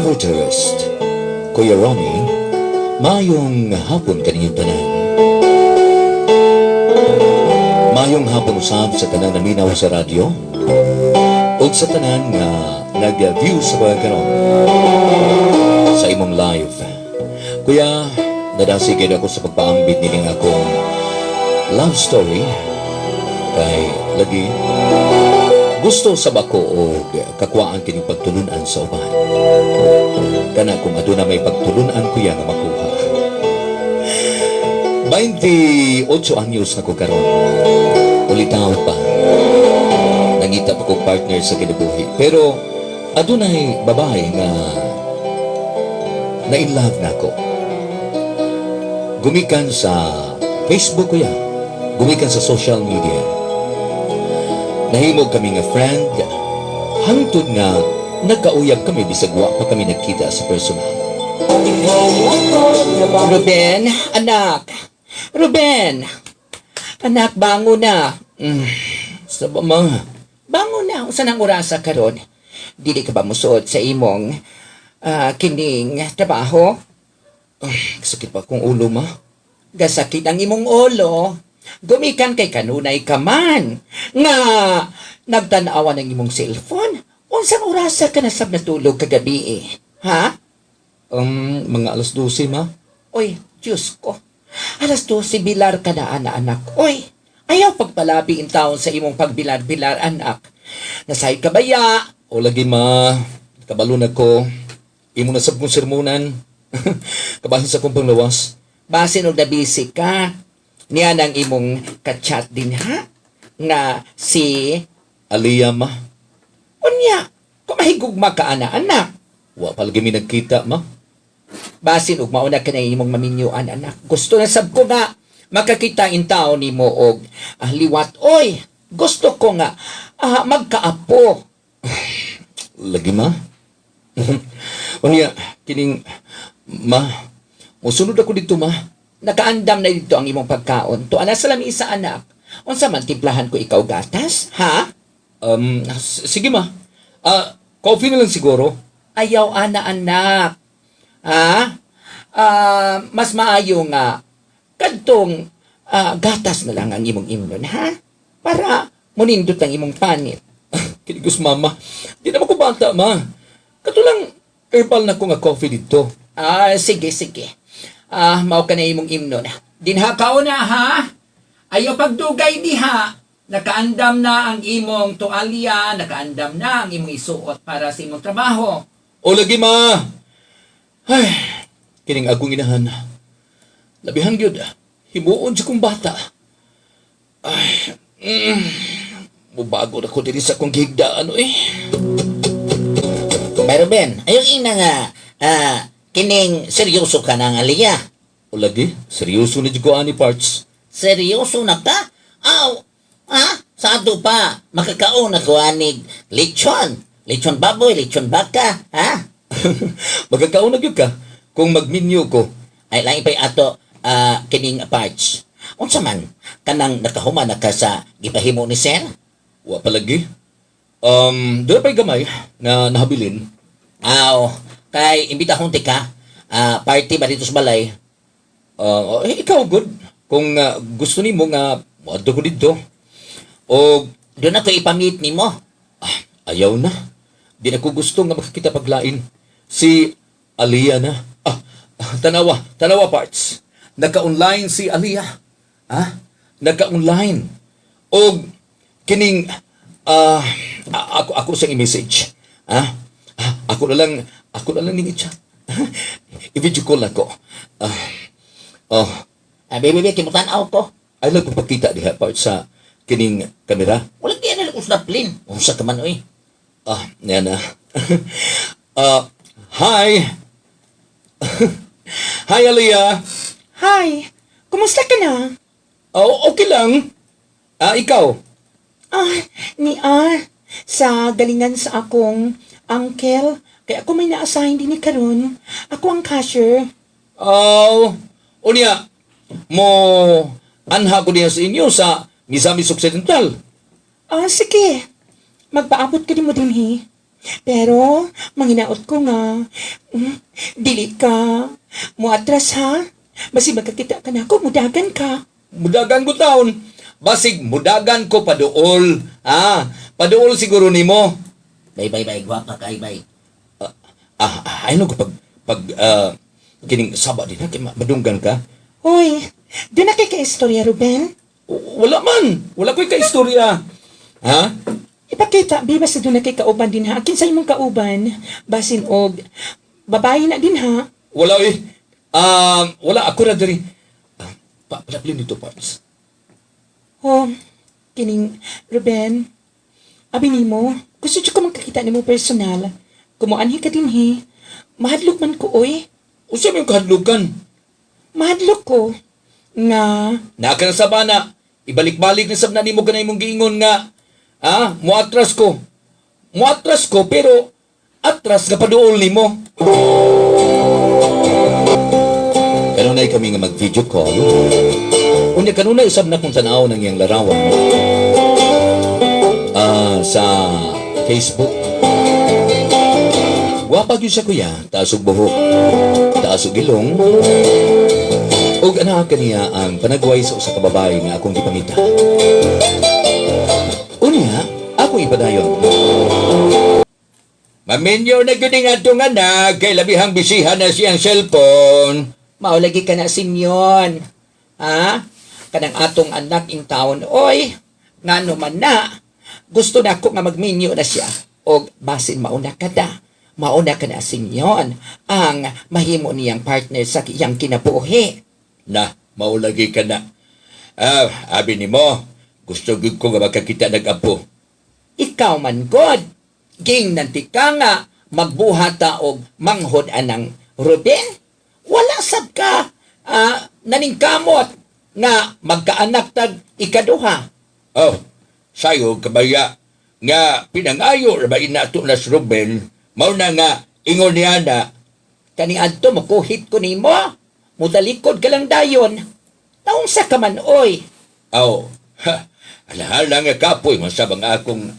Ever Tourist, Kuya Ronnie, mayong hapon kaninyong tanan. Mayong hapon usab sa tanan na minaw sa radyo o sa tanan nga nag-view sa pagkaroon sa imong live. Kuya, nadasig ako sa pagpaambit niling akong love story kay lagi gusto sa bako o kakwaan kining pagtulunan sa uban. Kana kung aduna may pagtulunan kuya nga makuha. 28 anyos na ko karon. Ulitaw pa. Nangita pa ko partner sa kinabuhi. Pero adunay babae nga na in love na ko. Gumikan sa Facebook ko yan. Gumikan sa social media. Nahimog kami nga friend, hangtod nga nagkauyab kami bisag wa pa kami nagkita sa personal. Ruben, anak. Ruben, anak, bango na. Sa ba mga? Bango na. Usan ang orasa karon? Dili ka ba musuot sa imong kining trabaho? Sakit pa akong ulo, ma. Gasakit ang imong ulo. Gumikan kay kanunay ka man. Nga, nagtanawa ng imong cellphone. Unsang orasa ka na sab natulog kagabi eh? Ha? Mga alas 12, ma. Oy, Diyos ko. Alas 12 bilar ka na, anak. Oy, ayaw pagpalabi in taon sa imong pagbilar-bilar, anak. Nasay ka baya? O lagi, ma. Kabalon ako. Imo na sab kong sermonan. Kabahin sa kong panglawas. Base nung nabisi ka. Niya nang imong kachat din ha? Nga si... Aliyah, ma. Unya, kumahigugma ka anak. Wa palagi mi nagkita, ma. Basin ug mauna ka na imong maminyuan, anak. Gusto na sab ko nga makakita in taon nimo og liwat. Oy, gusto ko nga magkaapo. Lagi, ma. Unya, kining, ma. Musunod ako dito, ma. Nakaandam na dito ang imong pagkaon. Tuana sa lamisa, anak. Unsa man timplahan ko ikaw gatas, ha? Sige, ma. Coffee na lang siguro. Ayaw anak. Ha? Mas maayo nga kadtong gatas na lang ang imong imnon, ha? Para munindot ang imong panit. Kinigos, mama. Di naman ko bata, ma. Katulang herbal na ko nga coffee dito. Sige. Mao ka na imong imnon. Dinha ka na, ha? Ayaw pagdugay diha. Nakaandam na ang imong tualya, nakaandam na ang imong isuot para sa imong trabaho. O lagi, ma. Ay, kining akong inahan. Labihan gyud. Himuon sa kong bata. Ay, mubago na ko diri sa kong gigdaan, eh. Pero Ben, ayaw ina nga, kining seryoso ka na nga liya. O lagi, seryoso na ko ani parts. Seryoso na ka? Aw, sa ato pa, makakaon na ko anig lechon. Lechon baboy, lechon baka, ha? Magkakaon na gyud ka kung magminyo ko. Ay, lang ipay ato, kining parts. Unsa man, kanang nakahuman na ka sa gipahimo ni Sir? Wa palagi. Doon pa'y gamay na nahabilin. Aw, kay imbitahon ti ka, party ba dito sa balay? Ikaw, good. Kung gusto ni mo nga, moadto ko dito. O, Doon ako ipamit ni mo. ayaw na. Di na ko gusto nga makakita paglain. Si Aliyah na. Tanawa parts. Naka-online si Aliyah. Naka-online. O, kining, ako sa i-message. Ako na lang ning i-chat. I-video call ako. Baby, kimutanaw ko. Ay lang kung pakita diha part sa kining kamera. Wala di na lang sa plane. Unsa ka man, oy. Yan na. Hi. Hi, Aliyah. Hi, kumusta ka na? Okay lang. Ikaw? Sa galingan sa akong uncle. Kaya ako may na-assign din ni karon. Ako ang cashier. Unya, mo anha ko niya sa inyo sa Misamis Occidental. Sige. Magpaabot ka din mo din, he. Pero, manginaot ko nga, dili ka, muatras ha? Basi magkakita ka na ako, mudagan ka. Mudagan ko taon. Basig mudagan ko paduol. Paduol siguro nimo. Bay, gwapa kay bay. Ano ko kining saba din kay madunggan ka? Hoy, di na kay ka-istorya, Ruben. Wala man. Wala ko'y kaistorya. Ha? Ipakita, biba sa doon na kay kauban din ha. Akin sa imong kauban, basin og, babae na din ha. Wala eh. Wala ako na diri. Palaplin dito, Paps. Oh, kining, Ruben, abi nimo, gusto ko magkakita nimo personal. Kumuanhi ka din he. Mahadlok man ko, oy. Usa may kahadlukan. Mahadlok ko. Nga, Naka na sabana. Ibalik-balik na sab na nimo ganay mong giingon nga. Muatras ko. Muatras ko pero atras ka paduol nimo. Kanunay kami nga mag-video call. Unya kanunay usab na kung tanaw ng iyang larawan. Sa Facebook. Wapa gyud siya kuya, taas og buhok, taas og ilong. Ug ana kaniya ang panagway sa usa ka babae nga akong gipangita. Unya, ako ipadayon. Maminyo na gyud nga atong anak kay labihang bisihan na siyang cellphone. Maulagi ka na, Simeon. Kanang atong anak in town. Oy, ngano man na. Gusto na ko nga magminyo na siya. O basin mauna ka na. Mauna ka na, Simeon. Ang mahimo niyang partner sa iyang kinabuhi. Na, maulagi ka na. Abi ni mo, gusto gyud ko nga makakita nag-apo. Ikaw man, God. Ging nanti ka nga magbuhata og manghod anang Ruben. Wala sab ka naningkamot nga magkaanak tag ikaduha. Oh, sayo kabaya nga pinangayo ra ba inato na si Ruben, mao na nga ingon niya na Kani adto makuhit ko nimo. Mudalikod ka lang dayon. Naunsa ka man, oy. Alahala nga kapoy masabang akong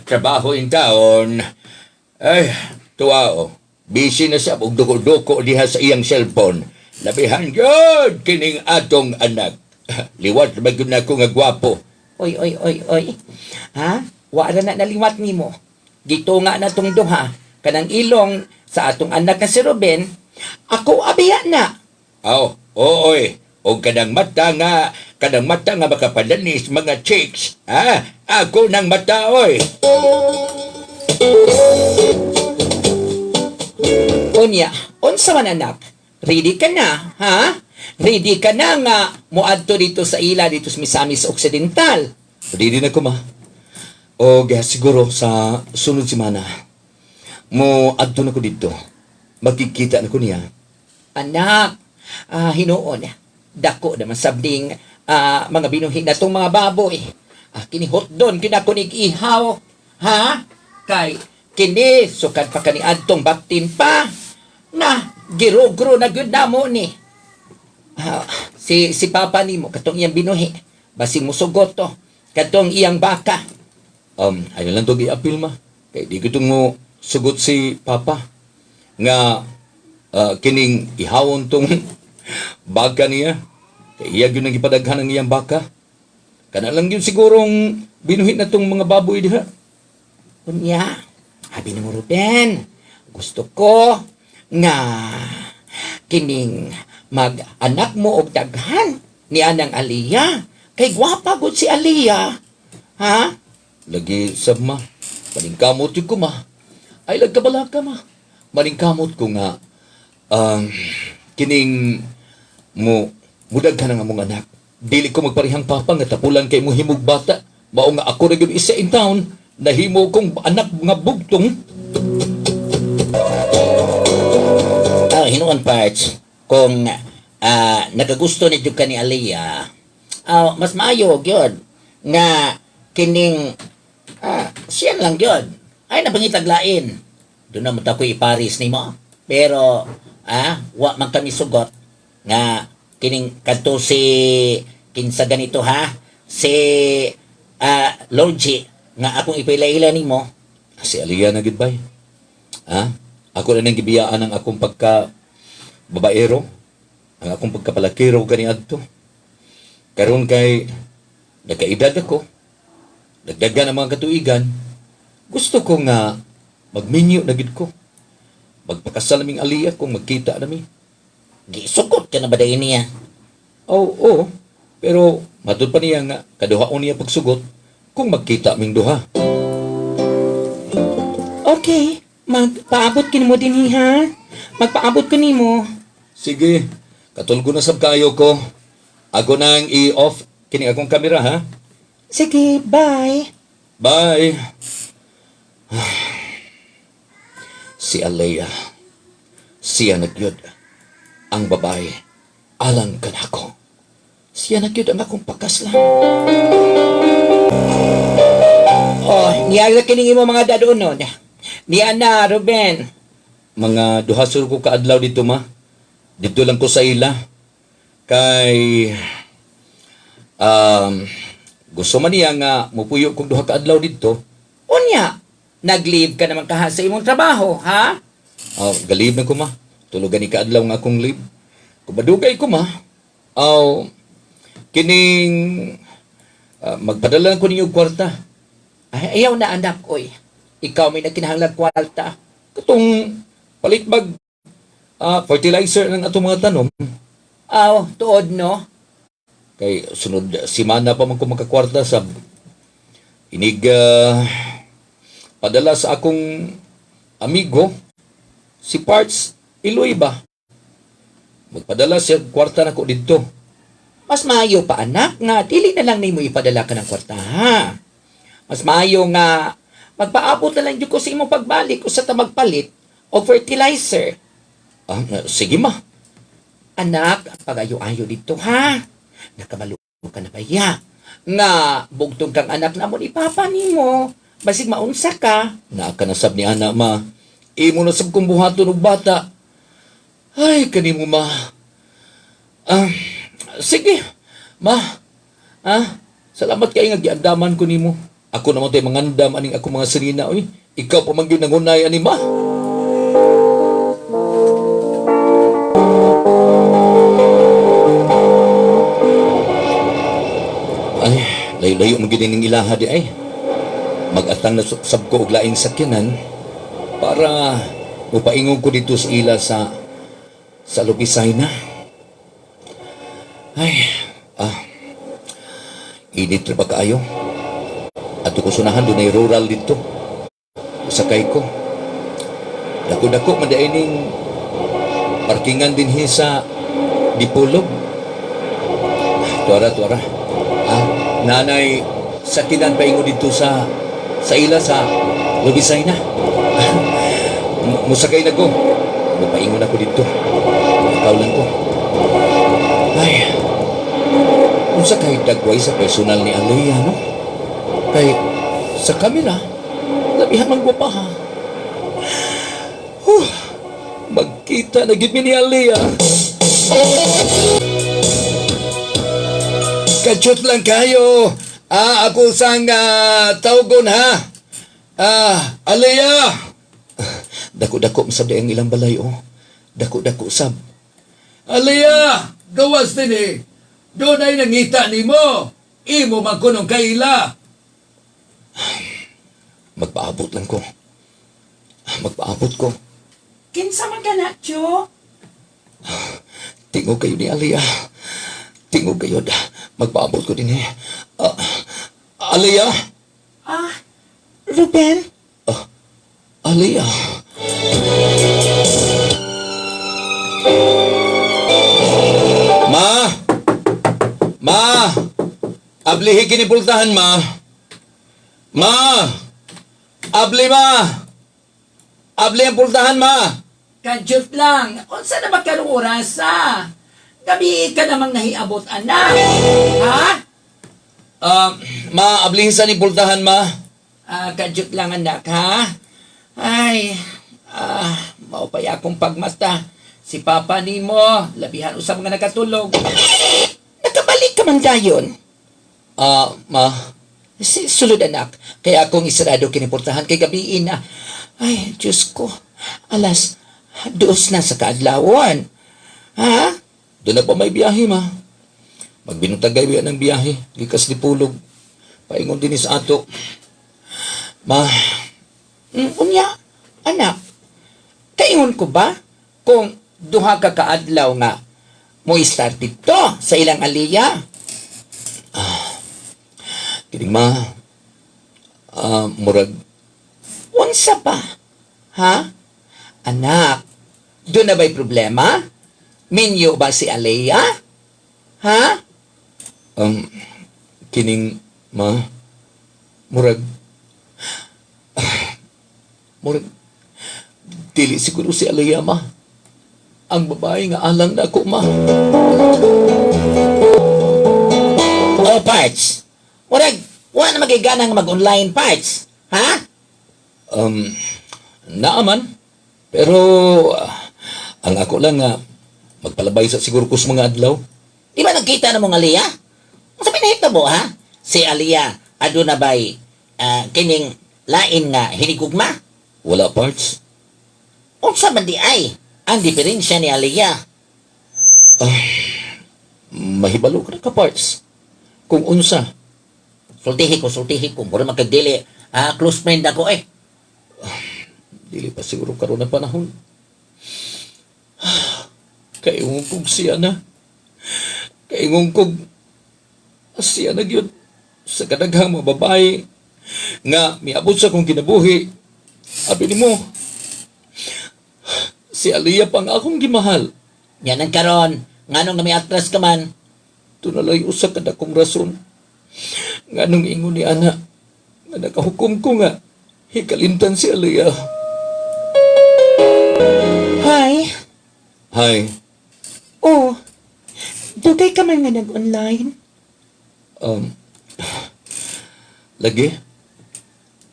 trabaho in taon. Ay, tuwa. Busy na siya og duko-duko diha sa iyang cellphone. Labihan yun kining atong anak. Liwat ba yun ako nga gwapo. Oy. Wala na naliwat nimo. Dito nga na tong duha. Kanang ilong sa atong anak nga si Ruben. Ako abiya na. Oy. O kanang mata nga makapalanis mga chicks. Ako ng mata, oy. Unya, unsa man anak? Ready ka na, ha? Ready ka na nga muadto dito sa ila dito sa Misamis Occidental. Ready na ko ma. O siguro sa sunod semana. Mo adto na ko dito. Magkikita na ko niya. Anak, hinuon. Dako naman sabding mga binuhin na tong mga baboy. Kinihot doon, kinakunig ihaw. Ha? Kay, kini, sukat pa kani adtong baktin pa. Na, girogro na gyud namo ni. Si papa nimo katong iyang binuhi. Basing musugot to. Katong iyang baka. Ano lang to gi-appeal ma. Kay di ko mo sugot si papa. Nga, kining ihawon tong baka niya. Kay iya yun ang ipadaghan ng iyang baka. Kana lang yun sigurong binuhin na tong mga baboy diha. Unya, abi ni mo Ruben, gusto ko nga kining mag-anak mo og daghan ni anang Aliyah. Kay gwapa gud si Aliyah. Ha? Lagi sab ma. Maningkamot yun ko ma. Ay lagkabala ka ma. Maningkamot ko nga kining mudaghan nga mong anak. Dili ko magparihang papa nga tapulan kay mo himog bata. Mao nga ako ra gyud isa in town. Nahimo kong anak nga bugtong. Hinuon parts, kung nagagusto ni Jud ka ni Aliyah, mas maayo gyud nga kining siya lang gyud ay napangitag lain. Doon na mo ta ko iparis nimo. Pero wa man kami sugot nga kining kadto si kinsa ganito ha, si Lord G nga akong ipilaila nimo, Si Aliyah na gid bay. Ha? Ako na nang gibiyaan ang akong pagka babaero, ang akong pagkapalakiro kani adto. Karon kay nagkaedad ako, nagdagan ang mga katuigan, gusto ko nga magminyo na gid ko. Magpakasal naming Aliyah kung magkita nami. Gisukot ka na ba dahil niya? Oo, pero matud pa niya nga kaduhaon niya pagsugot kung magkita ming duha. Okay, magpaabot kin mo din ha. Magpaabot ko nimo. Sige, katulgo na sab kayo ko. Ako nang i-off kini akong kamera ha. Sige, bye. Bye. Si Aliyah, siya nagyod ang babae alang kanako. Siya nagyod ang akong pakaslan. Oh, niya kining imo mga dadonon. Niya na, Ruben. Mga duha sur ko kaadlaw dito ma. Dito lang ko sa ila. Kay gusto man niya nga mupuyo kong duha kaadlaw dito. Unya, nag-leave ka naman kaha sa imong trabaho, ha? Galib na ko ma. Tulugan ni kaadlaw nga akong leave. Kung madugay ko ma, kining magpadala ko ninyo kwarta. Ay, ayaw na anak, oy. Ikaw may nagkinahanglan kwarta. Katong palit bag fertilizer ng atong mga tanom. Aw, tuod, no? Kay sunod simana pa man ko makakwarta sa inig padala sa akong amigo si Parts Iloy ba. Magpadala siya kwarta na ko dito. Mas maayo pa, anak, nga dili na lang nimo ipadala ka ng kwarta, ha? Mas maayo nga magpaabot na lang jud ko sa imong pagbalik o sa ta magpalit o fertilizer. Sige ma. Anak, pagayo-ayo dito, ha? Nakabalo ka na ba ya? Nga, bugtong kang anak na mo ni Papa nimo. Basig maunsa ka. Naakanasab ni ana ma. Imo na sab kong buhaton og bata. Ay, kanimo ma. Sige, ma. Salamat kay nga giandaman ko nimo. Ako naman tayo mangandam aning ako mga sirina. Uy, ikaw pa man yun nangunay ani ma. Ay, layo-layo mo gining ilaha di ay. Mag-atang na sab ko og laing sakyanan para mupaingon ko dito sa ila sa Lupisay na. Ay, init na ba kaayo? At ko sunahan doon ay rural dito. Sakay ko. Dako-dako madaining parkingan din sa Dipolog. Tuara. Nanay, sakinan pa ingo dito sa ila sa Lubisay na. Musakay na ko. Mapaingon ako dito. Ikaw lang ko. Ay, unsa kay dagway sa personal ni Aliyah, no? Kay sa kamera, labihan man ko pa ha. Magkita na gid mi ni Aliyah. Kachot lang kayo. Ako sang tawgon ha. Aliyah. Dako-dako masab ang ilang balay oh. Dako-dako sab. Aliyah, gawas din eh. Doon ay nangita ni mo. Imo man kunong kaila. Magpaabot lang ko. Magpaabot ko. Kinsa man ka na, Cho? Tingog kayo ni Aliyah. Tingog kayo. Magpaabot ko din eh. Aliyah? Ruben? Aliyah? Ma! Ablihi kinipultahan, ma! Abli, ma! Abli ang pultahan, ma! Kadyot lang. Unsa na ba karong oras, ha? Gabi ka namang nahiabot, anak. Ha? Ma, ablihin sa ni pultahan, ma. Kadyot lang, anak, ha? Ay, maupay akong pagmasta. Si Papa ni mo, labihan usab nga nakatulog. Nakabalik ka man dayon. Ma, Sulod anak, kaya akong isarado kiniportahan kay gabiin na. Ay, Diyos ko, alas, dos na sa kaadlawon. Ha? Doon na pa may biyahe, ma. Magbinutagay biya ng biyahe. Gikas di pulog. Paingon din sa ato. Ma, Unya, anak, kaingon ko ba kung duha ka kaadlaw nga mo start dito sa ilang aliya? kining ma, murag, Unsa pa? Ha? Anak, doon na ba'y problema? Minyo ba si Alea? Ha? kining ma, murag, murag, dili siguro si Alaya, ma. Ang babae nga alang na ako, ma. Oh, parts. Murag, wala na magiganang mag-online parts. Ha? Naaman. Pero, ang ako lang nga, magpalabay sa siguro kus mga adlaw. Di ba nagkita na mong Aliyah? Ang sabi na mo, ha? Si Aliyah, ado na ba'y kining lain nga hinigugma? Wala parts. Unsa man di ay ang diferensya ni Aliyah? Mahibalo ka na ka parts. Kung unsa. Sultihi ko. Mura magkagdili. Close friend ako eh. Dili pa siguro karon na panahon. Kaingon kog siya na. Kaingon kog siya na gyud sa kadaghang mga babae nga miabot sa kong kinabuhi. Abi nimo, si Aliyah pang akong gimahal. Yan ang karon. Nganong na may atras ka man. Tunalay usa ka dakong rason. Nganong ingon ni ana nga nakahukom ko nga hikalimtan si Aliyah. Hi. Hi. Oh, dugay ka man nga nag-online. Lagi?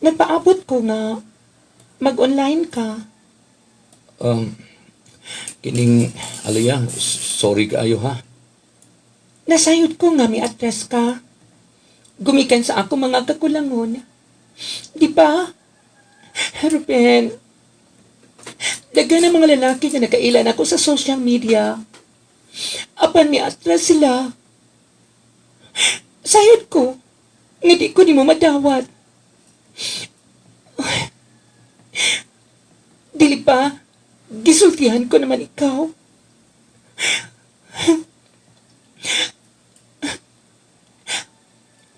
Nagpaabot ko nga mag-online ka. Kining Aliyah, sorry kaayo ha. Nasayod ko nga may address ka. Gumikan sa ako mga kakulangon. Di ba? Ruben, dagan ng mga lalaki na nakailan ako sa social media. Apan may atras sila. Sayod ko, nga di ko ni mo madawat. Dili pa, gisultihan ko naman ikaw.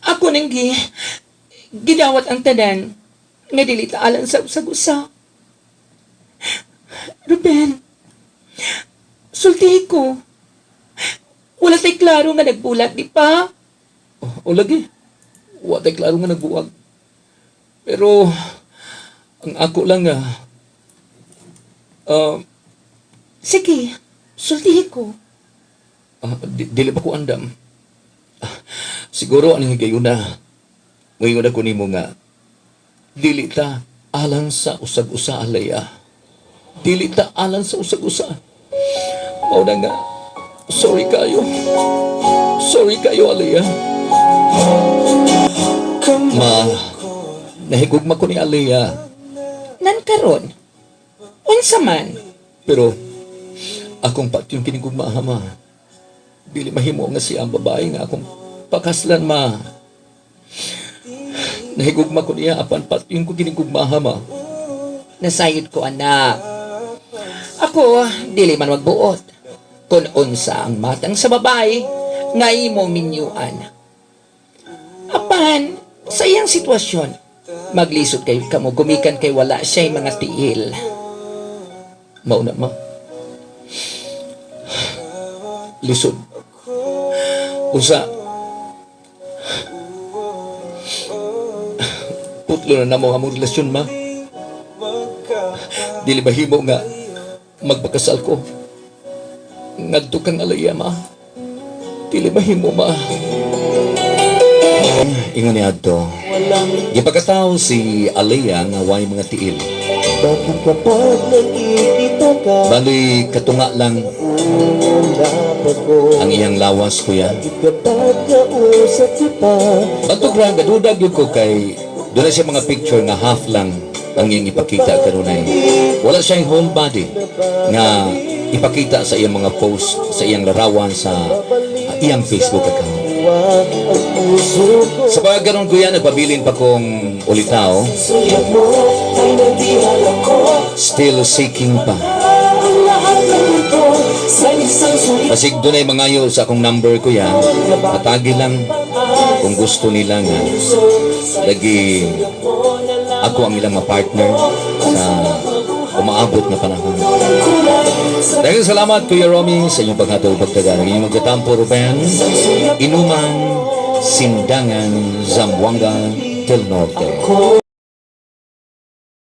Ako nang gidawat ang tanan nga dili taalan sa usag-usa. Ruben, sultihi ko. Wala tay klaro nga nagbulag, di pa? O lagi. Wa tay klaro nga nagbuwag. Pero ang ako lang nga Sige, sultihi ko. dili pa ko andam. Siguro aning gayon na. Ngayon ako nimo nga dili ta alang sa usag-usa Alaya. Dili ta alang sa usag-usa. Mao na nga. Sorry kayo. Sorry kayo Alaya. Ma, nahigugma ko ni Alaya. Nan karon. Unsa man? Pero akong patyong kinigugma ma. Dili mahimo nga siya ang babae nga akong pakaslan ma. Nahigugma ko niya apan patyong ko kinigugma ma. Nasayod ko, anak. Ako, dili man magbuot. Kung unsa ang matang sa babae, nga imo minyuan. Apan, sa iyang sitwasyon, maglisod kayo kamo, gumikan kay wala siya'y mga tiil. Mauna ma. Lisod. Usa. Putlo na namo among relasyon ma. Dili mahimo nga magpakasal ko. Ngadto kang Alaya ma. Dili mahimo ma. Ingon ni adto. Gipagkatawo si Alaya nga way mga tiil. Bakit kapag nakikita ka Bali, katunga lang dapat ko ang iyang lawas, kuya. kapag kausap kita Bato gra, gadudag yun ko kay doon na siya mga picture na half lang ang iyang ipakita kanunay. Wala siyang whole body nga ipakita sa iyang mga post, sa iyang larawan sa iyang Facebook account. ang puso ko Sa pagkaganon kuya, nagpabilin pa kong ulitaw, Sulat mo ay nandiyan ako still seeking pa. Ang lahat ng ito sa isang sulit Masig doon ay mangayo sa akong number kuya, patagi lang kung gusto nila nga lagi ako ang ilang partner sa umaabot na panahon. Dahil salamat Kuya Romy sa inyong paghatol pagtagal. Ang inyong magkatampo Ruben, Inuman, Sindangan, Zamboanga, Del Norte.